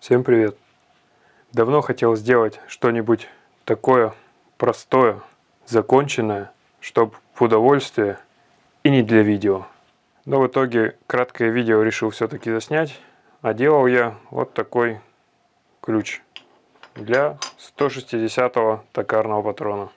Всем привет! Давно хотел сделать что-нибудь такое простое, законченное, чтоб в удовольствие и не для видео. Но в итоге краткое видео решил все-таки заснять, а делал я вот такой ключ для 160-го токарного патрона.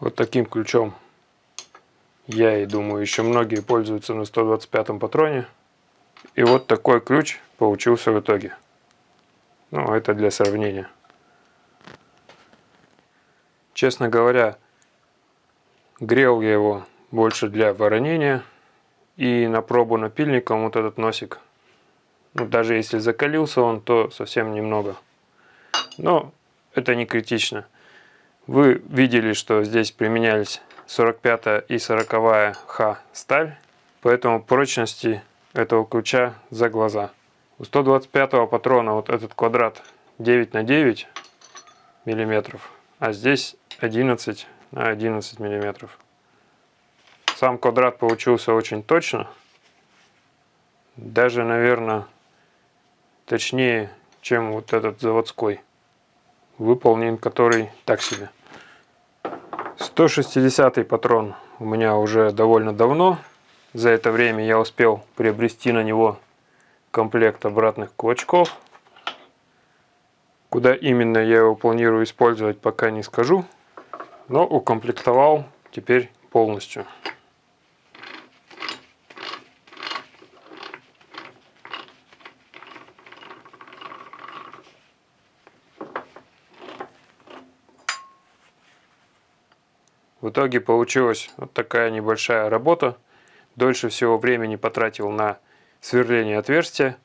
Вот таким ключом, я и думаю, еще многие пользуются на 125-м патроне. И вот такой ключ получился в итоге. Ну, это для сравнения. Честно говоря, грел я его больше для воронения. И на пробу напильником вот этот носик. Ну, даже если закалился он, то совсем немного. Но это не критично. Вы видели, что здесь применялись 45-я и 40-я Х сталь. Поэтому прочности этого ключа за глаза. У 125-го патрона вот этот квадрат 9 на 9 миллиметров, а здесь 11 на 11 миллиметров. Сам квадрат получился очень точно. Даже, наверное, точнее, чем вот этот заводской. Выполнен который так себе. 160-й патрон у меня уже довольно давно. За это время я успел приобрести на него комплект обратных кулачков. Куда именно я его планирую использовать, пока не скажу. Но укомплектовал теперь полностью. В итоге получилась вот такая небольшая работа. Дольше всего времени потратил на сверление отверстия.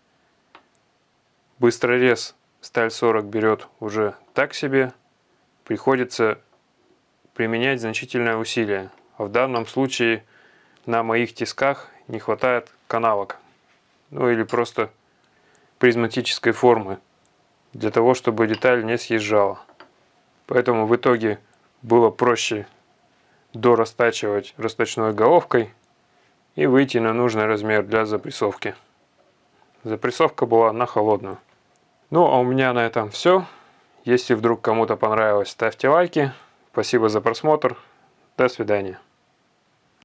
Быстрорез сталь 40 берет уже так себе. Приходится применять значительное усилие. А в данном случае на моих тисках не хватает канавок. Ну или просто призматической формы. Для того, чтобы деталь не съезжала. Поэтому в итоге было проще дорастачивать расточной головкой и выйти на нужный размер для запрессовки. Запрессовка была на холодную. Ну а у меня на этом все. Если вдруг кому-то понравилось, ставьте лайки. Спасибо за просмотр. До свидания.